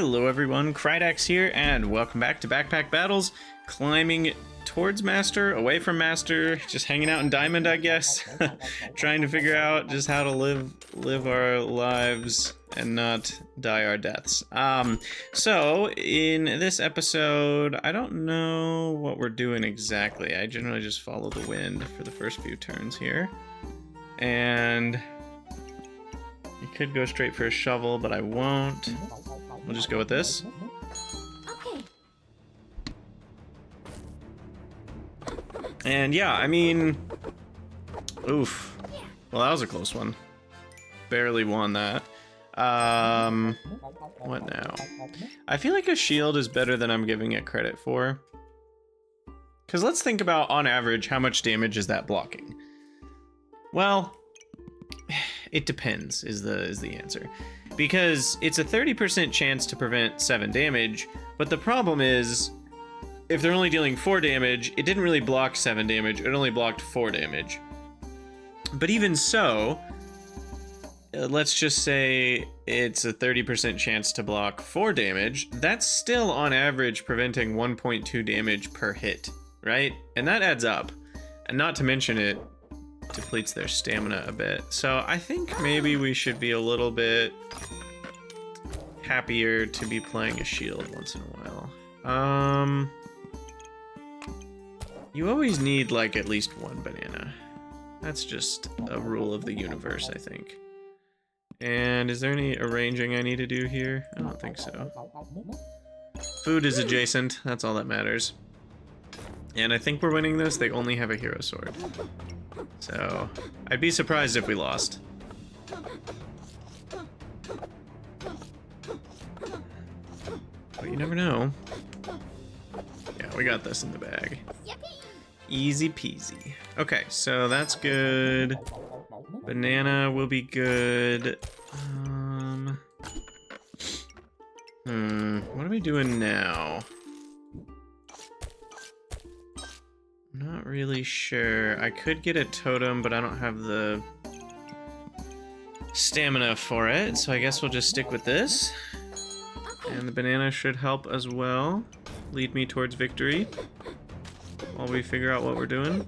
Hello everyone, Krydax here, and welcome back to Backpack Battles. Climbing towards Master, away from Master, just hanging out in Diamond, I guess. Trying to figure out just how to live our lives and not die our deaths. So, in this episode, I don't know what we're doing exactly. I generally just follow the wind for the first few turns here. And I could go straight for a shovel, but I won't. We'll just go with this. Okay. And yeah, I mean, oof. Well, that was a close one. Barely won that. What now? I feel like a shield is better than I'm giving it credit for. Because let's think about, on average, how much damage is that blocking? Well, it depends, is the answer. Because it's a 30% chance to prevent 7 damage, but the problem is, if they're only dealing 4 damage, it didn't really block 7 damage, it only blocked 4 damage. But even so, let's just say it's a 30% chance to block 4 damage, that's still on average preventing 1.2 damage per hit, right? And that adds up. And not to mention it depletes their stamina a bit. So I think maybe we should be a little bit happier to be playing a shield once in a while. You always need like at least 1 banana. That's just a rule of the universe, I think. And is there any arranging I need to do here? I don't think so. Food is adjacent, that's all that matters. And I think we're winning this. They only have a hero sword. So, I'd be surprised if we lost. But you never know. Yeah, we got this in the bag. Easy peasy. Okay, so that's good. Banana will be good. What are we doing now? Not really sure. I could get a totem, but I don't have the stamina for it, so I guess we'll just stick with this. And the banana should help as well. Lead me towards victory while we figure out what we're doing.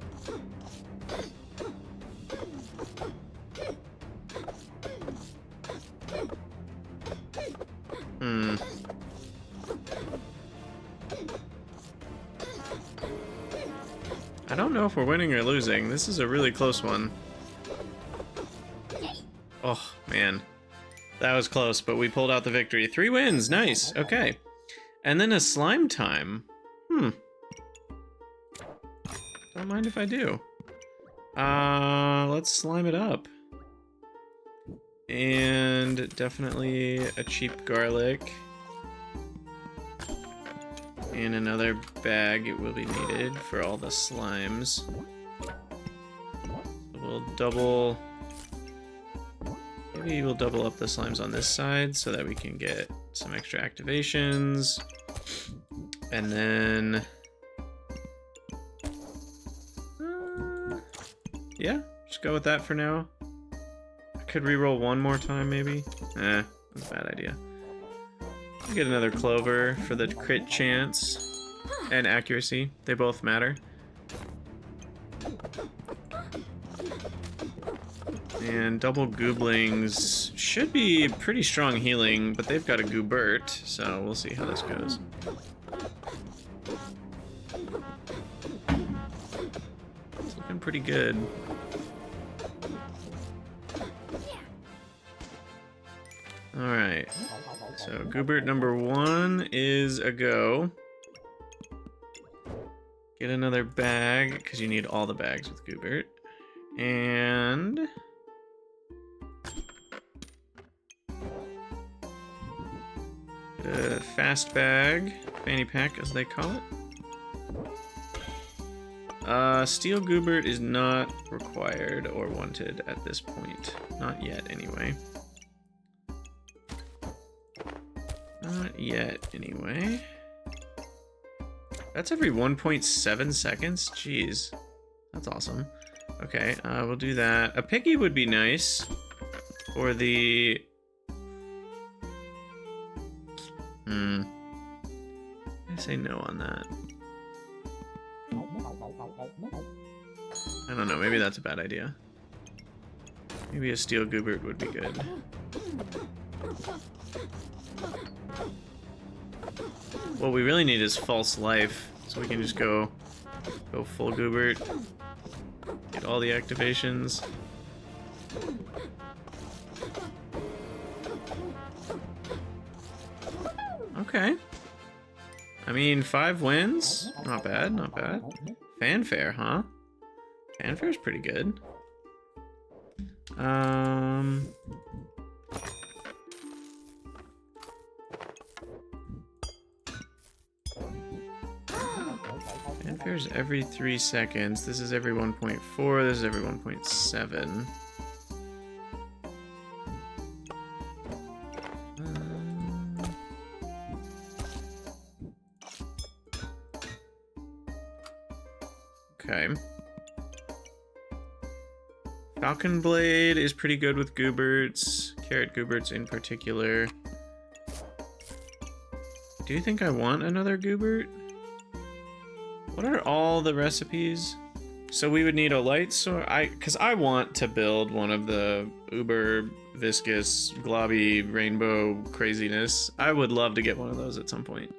I don't know if we're winning or losing. This is a really close one. Oh, man. That was close, but we pulled out the victory. 3 wins, nice, okay. And then a slime time. Don't mind if I do. Let's slime it up. And definitely a cheap garlic. And another bag it will be needed for all the slimes. We'll double... Maybe we'll double up the slimes on this side so that we can get some extra activations. And then... yeah, just go with that for now. I could reroll one more time, maybe. That's a bad idea. I'll get another clover for the crit chance and accuracy. They both matter. And double gooblings should be pretty strong healing, but they've got a Goobert, so we'll see how this goes. It's looking pretty good. Alright, so Goobert number 1 is a go. Get another bag, because you need all the bags with Goobert. And... fast bag, fanny pack as they call it. Steel Goobert is not required or wanted at this point. Not yet, anyway. Not yet, anyway. That's every 1.7 seconds? Jeez. That's awesome. Okay, we'll do that. A piggy would be nice for the I say no on that. I don't know, maybe that's a bad idea. Maybe a steel Goobert would be good. What we really need is false life, so we can just go full Goobert. Get all the activations. Okay. I mean, 5 wins? Not bad, not bad. Fanfare, huh? Fanfare's pretty good. Fanfare's every 3 seconds. This is every 1.4. This is every 1.7. Okay. Falcon Blade is pretty good with Gooberts. Carrot Gooberts in particular. Do you think I want another Goobert? What are all the recipes? So we would need a light sword. Because I want to build one of the uber viscous globby rainbow craziness. I would love to get one of those at some point.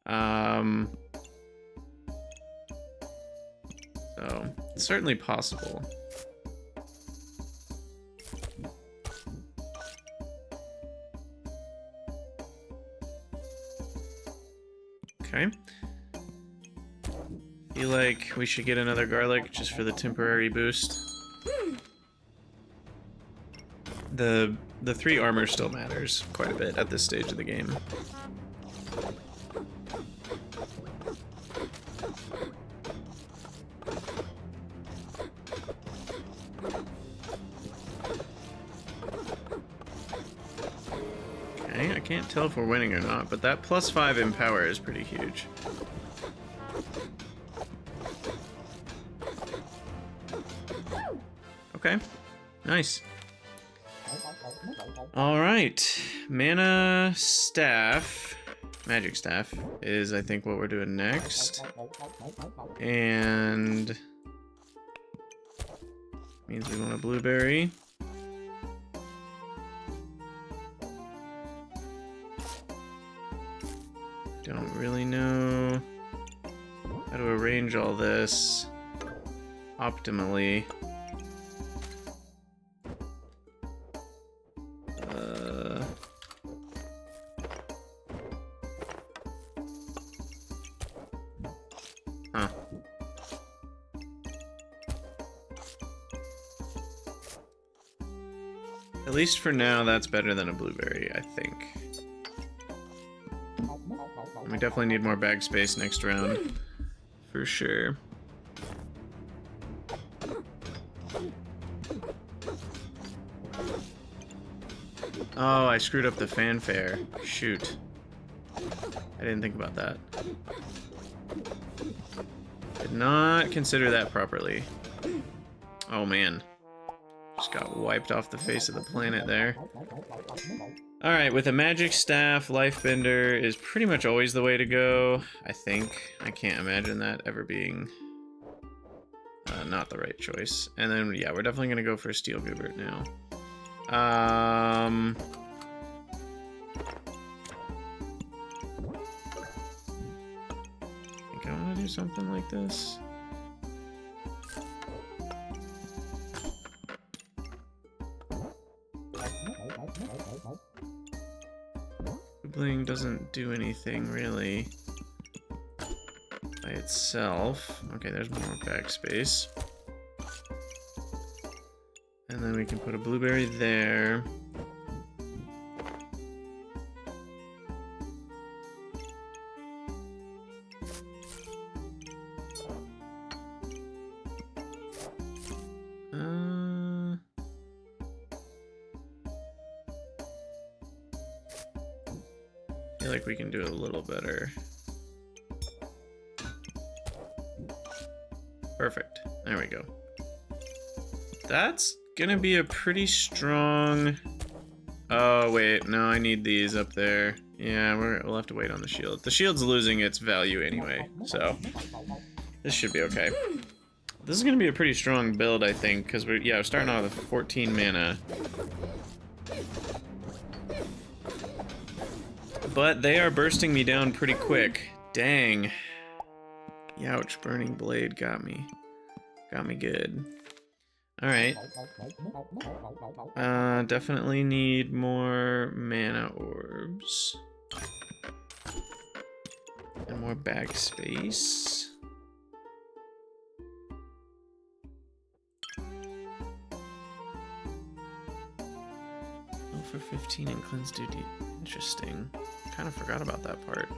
So it's certainly possible. Okay. Feel like we should get another garlic just for the temporary boost. The 3 armor still matters quite a bit at this stage of the game. Okay, I can't tell if we're winning or not, but that +5 in power is pretty huge. Okay, nice. All right, mana staff, magic staff is I think what we're doing next, and means we want a blueberry. Don't really know how to arrange all this optimally. Huh. At least for now, that's better than a blueberry, I think. We definitely need more bag space next round, for sure. Oh, I screwed up the fanfare. Shoot. I didn't think about that. Did not consider that properly. Oh man. Just got wiped off the face of the planet there. Alright, with a magic staff, Lifebender is pretty much always the way to go, I think. I can't imagine that ever being not the right choice. And then, yeah, we're definitely going to go for a Steel Goobert now. I think I want to do something like this. Bling doesn't do anything really by itself. Okay, there's more backspace. And then we can put a blueberry there. I feel like we can do it a little better. Perfect. There we go. That's gonna be a pretty strong... Oh, wait. No, I need these up there. Yeah, we'll have to wait on the shield. The shield's losing its value anyway, so this should be okay. This is gonna be a pretty strong build, I think, because we're starting off with 14 mana. But they are bursting me down pretty quick. Dang. Youch, Burning Blade got me. Got me good. Alright. Definitely need more mana orbs. And more bag space. Oh, for 15 and cleanse duty. Interesting. Kind of forgot about that part.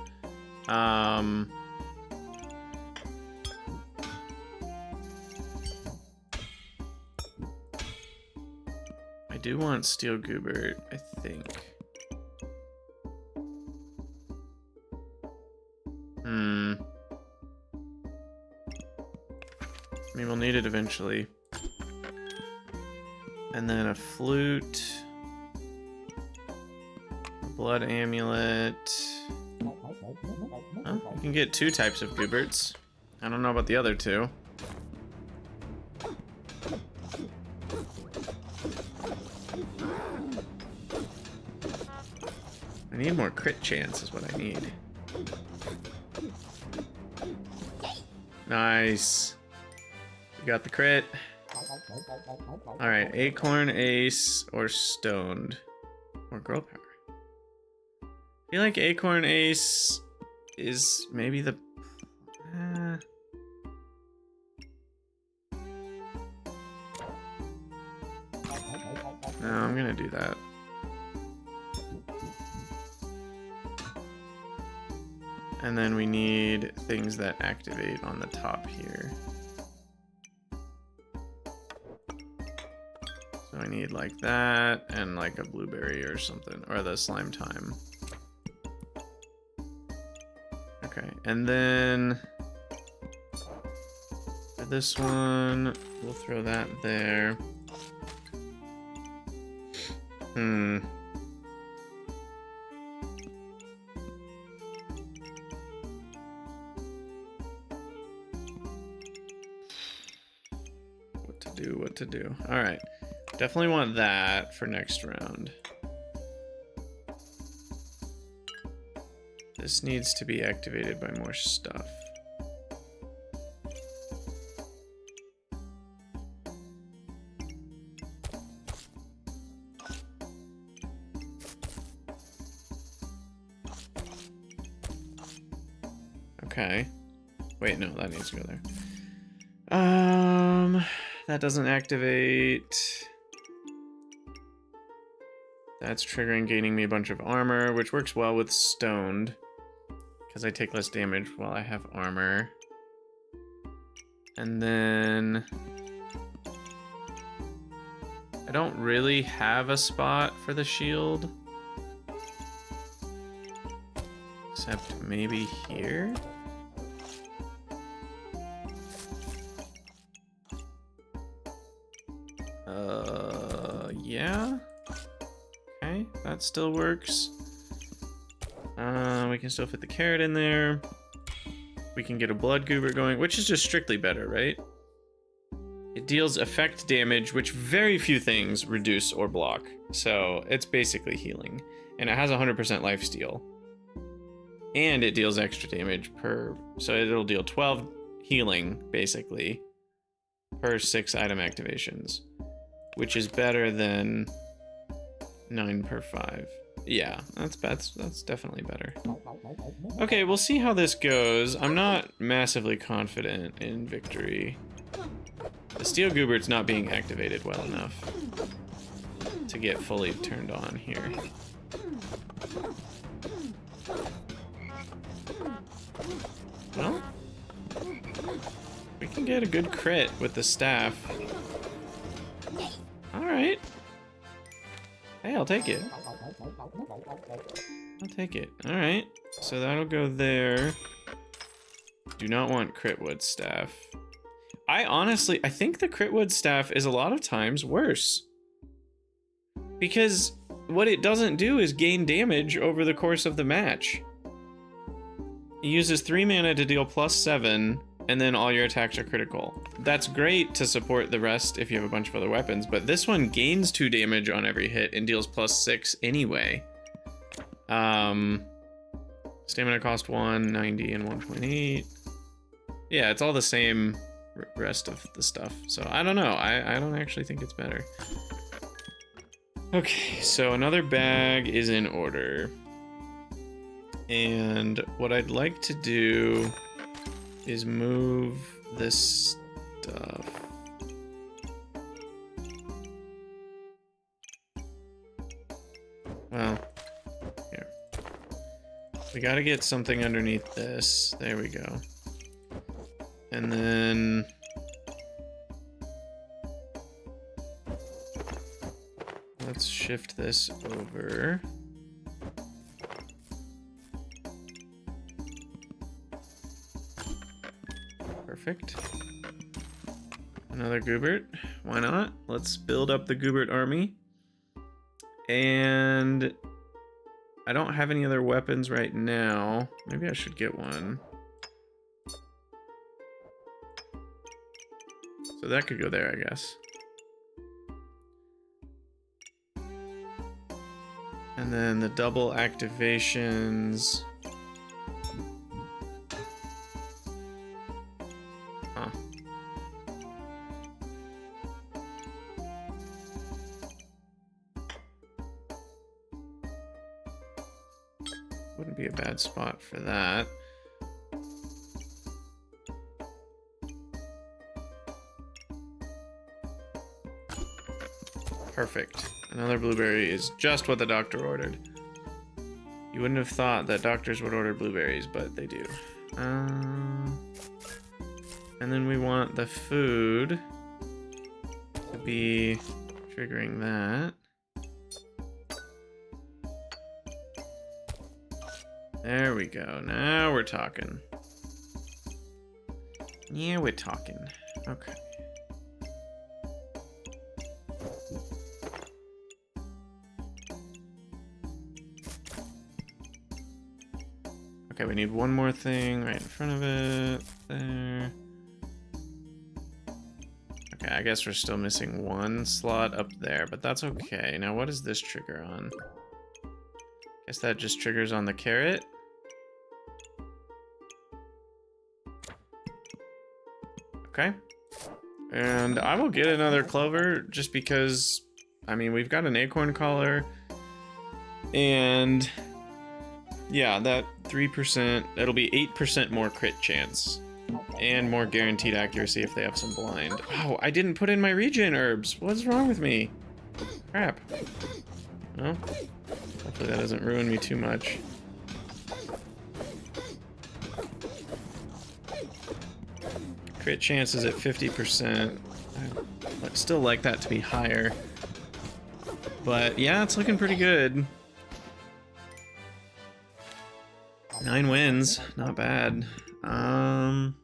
I do want Steel Goobert, I think. I mean, we'll need it eventually. And then a flute. A blood amulet. Oh, you can get 2 types of Gooberts. I don't know about the other 2. I need more crit chance is what I need. Nice. We got the crit. Alright, Acorn, Ace, or Stoned. Or Girl Power. I feel like Acorn Ace is maybe the... No, I'm gonna do that. And then we need things that activate on the top here. So I need like that and like a blueberry or something, or the slime time. Okay, and then for this one, we'll throw that there. What to do. All right. Definitely want that for next round. This needs to be activated by more stuff. Okay. Wait, no, that needs to go there. That doesn't activate. That's triggering gaining me a bunch of armor, which works well with Stoned, because I take less damage while I have armor. And then I don't really have a spot for the shield, except maybe here. Yeah. Okay, that still works. We can still fit the carrot in there. We can get a blood goober going, which is just strictly better, right? It deals effect damage, which very few things reduce or block. So it's basically healing. And it has 100% lifesteal. And it deals extra damage per... So it'll deal 12 healing, basically, per 6 item activations. Which is better than 9 per 5. Yeah, that's definitely better. Okay, we'll see how this goes. I'm not massively confident in victory. The Steel Goobert's not being activated well enough to get fully turned on here. Well, we can get a good crit with the staff. Alright. Hey, I'll take it. I'll take it. Alright. So that'll go there. Do not want Critwood staff. I think the Critwood staff is a lot of times worse. Because what it doesn't do is gain damage over the course of the match. It uses 3 mana to deal +7, and then all your attacks are critical. That's great to support the rest if you have a bunch of other weapons, but this one gains 2 damage on every hit and deals +6 anyway. Stamina cost 1, 90, and 128. Yeah, it's all the same rest of the stuff. So I don't know. I don't actually think it's better. Okay, so another bag is in order. And what I'd like to do is move this stuff. Well, here. We gotta get something underneath this. There we go. And then... let's shift this over. Perfect. Another Goobert. Why not? Let's build up the Goobert army. And I don't have any other weapons right now. Maybe I should get one. So that could go there, I guess. And then the double activations. Huh. Wouldn't be a bad spot for that. Perfect. Another blueberry is just what the doctor ordered. You wouldn't have thought that doctors would order blueberries, but they do. And then we want the food to be triggering that. There we go. Now we're talking. Yeah, we're talking. Okay. Okay, we need one more thing right in front of it. There. Okay, I guess we're still missing one slot up there, but that's okay. Now, what is this trigger on? Guess that just triggers on the carrot. Okay. And I will get another clover just because, I mean, we've got an acorn collar. And yeah, that 3%, it'll be 8% more crit chance. And more guaranteed accuracy if they have some blind. Oh, I didn't put in my regen herbs. What's wrong with me? Crap. Well, hopefully that doesn't ruin me too much. Crit chance is at 50%. I'd still like that to be higher. But yeah, it's looking pretty good. 9 wins, not bad. Can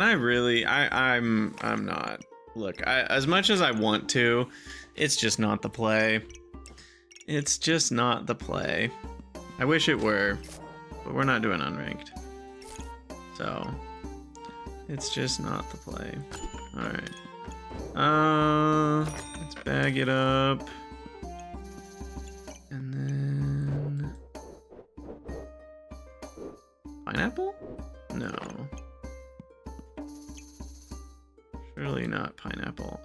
I really? I'm not. Look, as much as I want to, it's just not the play. It's just not the play. I wish it were, but we're not doing unranked. So, it's just not the play. Alright. Let's bag it up. And then... pineapple? No. Surely not pineapple.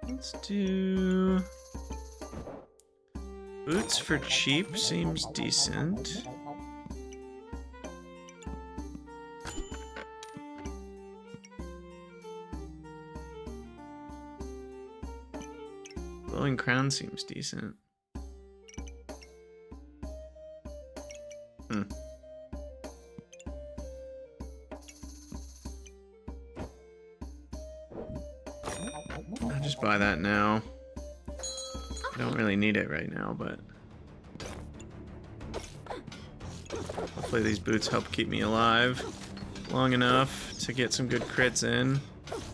Let's do... boots for cheap seems decent. Glowing crown seems decent. I'll just buy that now. I don't really need it right now, but hopefully these boots help keep me alive long enough to get some good crits in.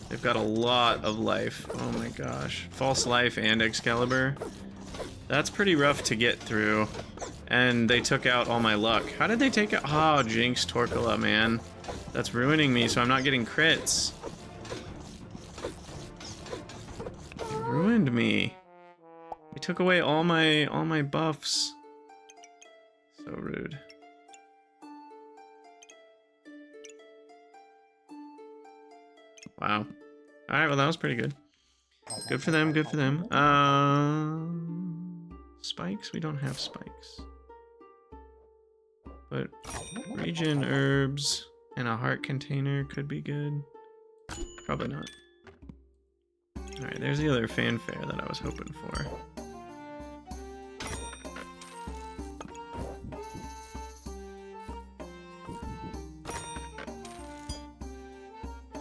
They've got a lot of life. Oh my gosh. False life and Excalibur. That's pretty rough to get through. And they took out all my luck. How did they take out? Oh, Jinx Torkola, man. That's ruining me, so I'm not getting crits. They ruined me. They took away all my buffs. So rude. Wow. Alright, well that was pretty good. Good for them, good for them. Spikes? We don't have spikes. But regen herbs and a heart container could be good. Probably not. Alright, there's the other fanfare that I was hoping for.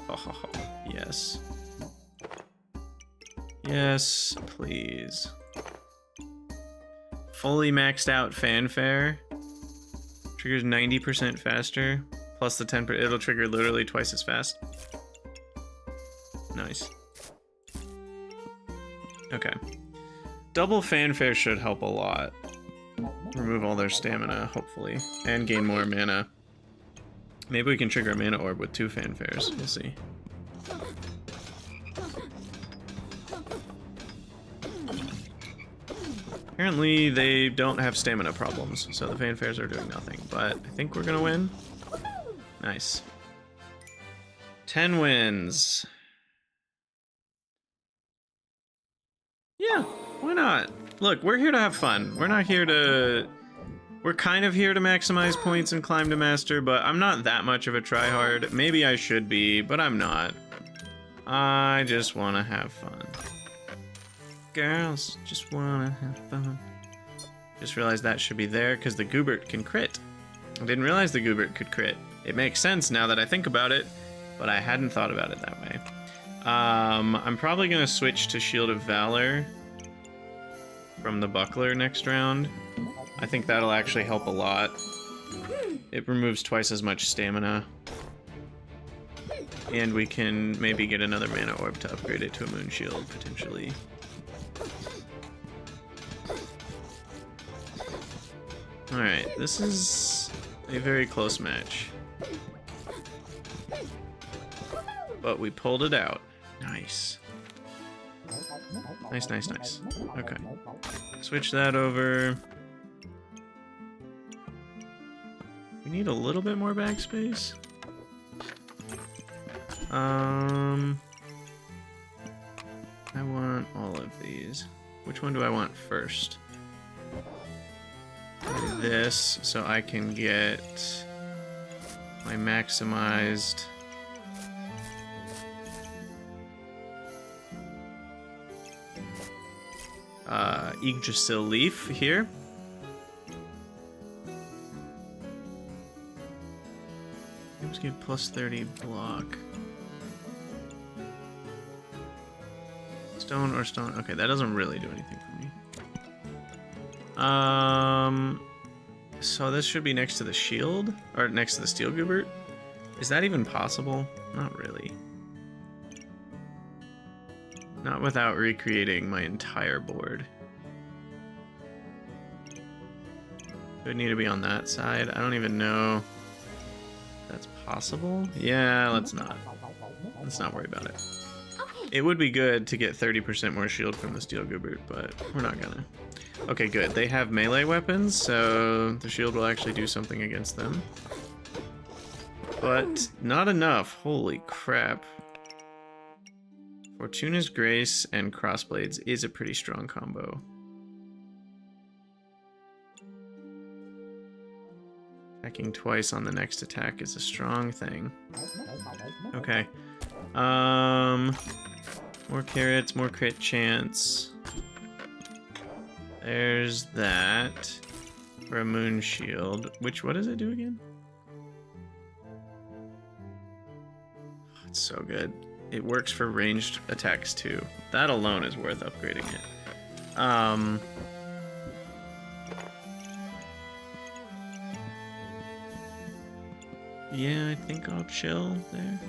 Oh, yes. Yes, please. Fully maxed out fanfare. Triggers 90% faster. Plus the 10%, it'll trigger literally twice as fast. Nice. Okay. Double fanfare should help a lot. Remove all their stamina, hopefully. And gain more mana. Maybe we can trigger a mana orb with 2 fanfares. We'll see. Apparently they don't have stamina problems, so the fanfares are doing nothing. But I think we're gonna win. Nice. 10 wins. Yeah, why not? Look, we're here to have fun. We're not here to... We're kind of here to maximize points and climb to master, but I'm not that much of a tryhard. Maybe I should be, but I'm not. I just want to have fun. Girls just want to have fun. Just realized that should be there because the Goobert can crit. I didn't realize the Goobert could crit. It makes sense now that I think about it, but I hadn't thought about it that way. I'm probably going to switch to Shield of Valor from the Buckler next round. I think that'll actually help a lot. It removes twice as much stamina. And we can maybe get another mana orb to upgrade it to a moon shield, potentially. Alright, this is a very close match. But we pulled it out. Nice. Nice, nice, nice. Okay. Switch that over. We need a little bit more backspace. I want all of these. Which one do I want first? This, so I can get my maximized Yggdrasil leaf here. Let's give plus 30 block. Stone or stone. Okay, that doesn't really do anything for me. So this should be next to the shield, or next to the steel Goobert. Is that even possible? Not really. Not without recreating my entire board. It would need to be on that side. I don't even know if that's possible. Yeah, let's not. Let's not worry about it. It would be good to get 30% more shield from the steel Goobert, but we're not gonna. Okay, good. They have melee weapons, so the shield will actually do something against them. But not enough. Holy crap. Fortuna's Grace and Crossblades is a pretty strong combo. Attacking twice on the next attack is a strong thing. Okay. More carrots, more crit chance. There's that. For a moon shield. What does it do again? Oh, it's so good. It works for ranged attacks too. That alone is worth upgrading it. Yeah, I think I'll chill there.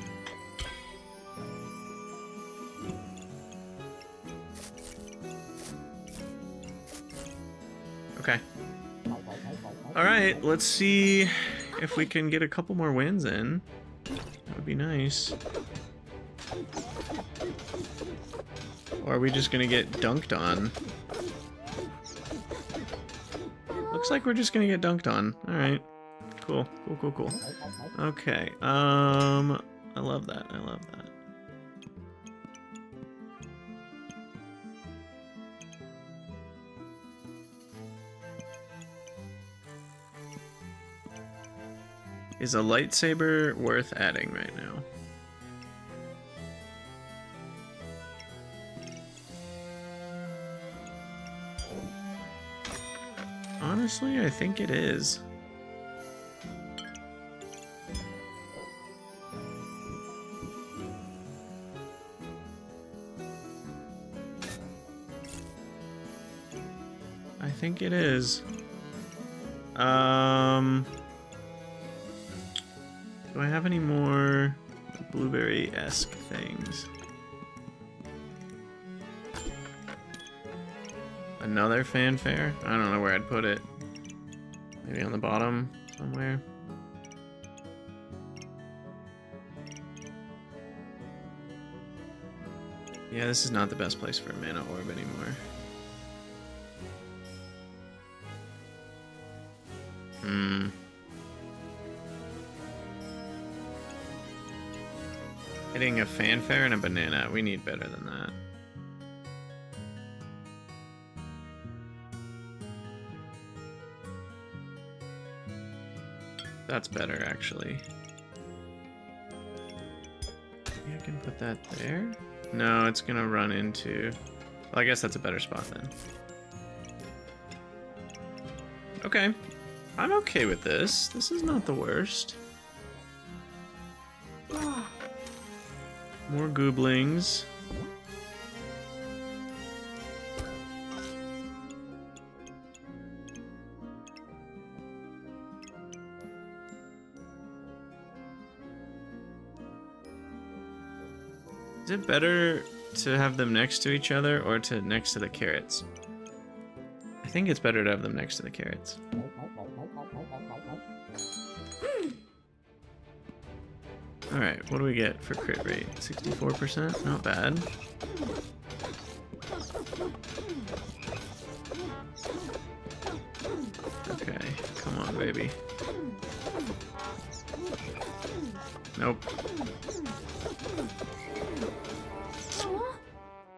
Okay. All right, let's see if we can get a couple more wins in. That would be nice. Or are we just gonna get dunked on? Looks like we're just gonna get dunked on. All right. Cool. Okay. I love that. Is a lightsaber worth adding right now? Honestly, I think it is. I think it is. Do I have any more blueberry-esque things? Another fanfare? I don't know where I'd put it. Maybe on the bottom somewhere. Yeah, this is not the best place for a mana orb anymore. Hitting a fanfare and a banana. We need better than that. That's better, actually. Maybe I can put that there? No, it's gonna run into... Well, I guess that's a better spot then. Okay. I'm okay with this. This is not the worst. More gooblings. Is it better to have them next to each other or next to the carrots? I think it's better to have them next to the carrots. Alright, what do we get for crit rate? 64%? Not bad. Okay, come on, baby. Nope.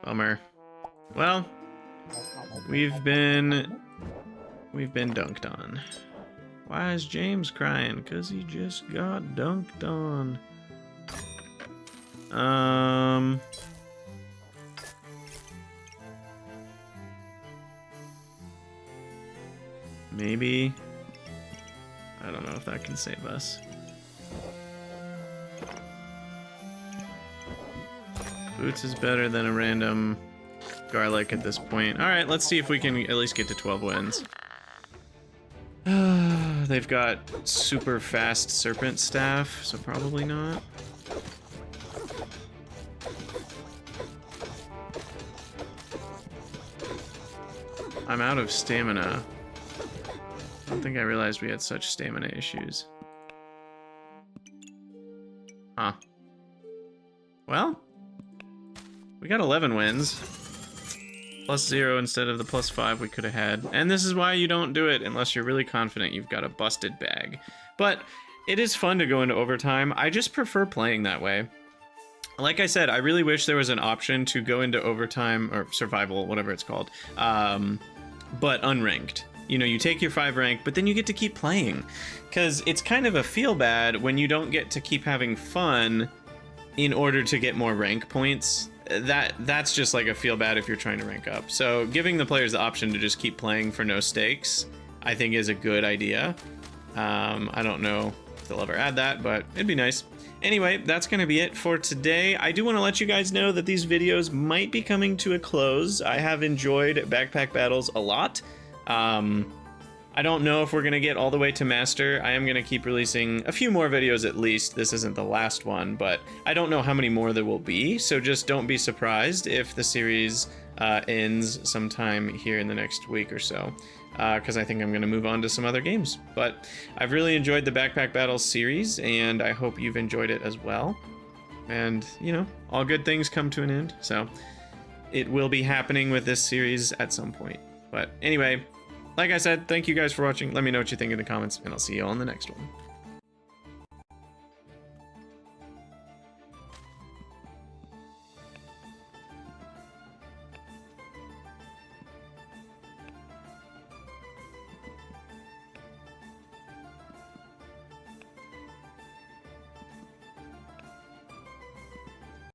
Bummer. Well, we've been dunked on. Why is James crying? 'Cause he just got dunked on. Maybe. I don't know if that can save us. Boots is better than a random garlic at this point. Alright, let's see if we can at least get to 12 wins. They've got super fast serpent staff, so probably not. I'm out of stamina. I don't think I realized we had such stamina issues. Huh. Well, we got 11 wins. +0 instead of the +5 we could have had. And this is why you don't do it unless you're really confident you've got a busted bag. But it is fun to go into overtime. I just prefer playing that way. Like I said, I really wish there was an option to go into overtime, or survival, whatever it's called, but unranked. You know, you take your 5 rank, but then you get to keep playing. Because it's kind of a feel bad when you don't get to keep having fun in order to get more rank points. That's just like a feel bad if you're trying to rank up. So giving the players the option to just keep playing for no stakes, I think is a good idea. I don't know if they'll ever add that, but it'd be nice. Anyway, that's going to be it for today. I do want to let you guys know that these videos might be coming to a close. I have enjoyed Backpack Battles a lot. I don't know if we're going to get all the way to master. I am going to keep releasing a few more videos at least. This isn't the last one, but I don't know how many more there will be, so just don't be surprised if the series ends sometime here in the next week or so, because I think I'm going to move on to some other games. But I've really enjoyed the Backpack Battles series, and I hope you've enjoyed it as well. And, you know, all good things come to an end, so it will be happening with this series at some point. But anyway, like I said, thank you guys for watching. Let me know what you think in the comments, and I'll see you all in the next one.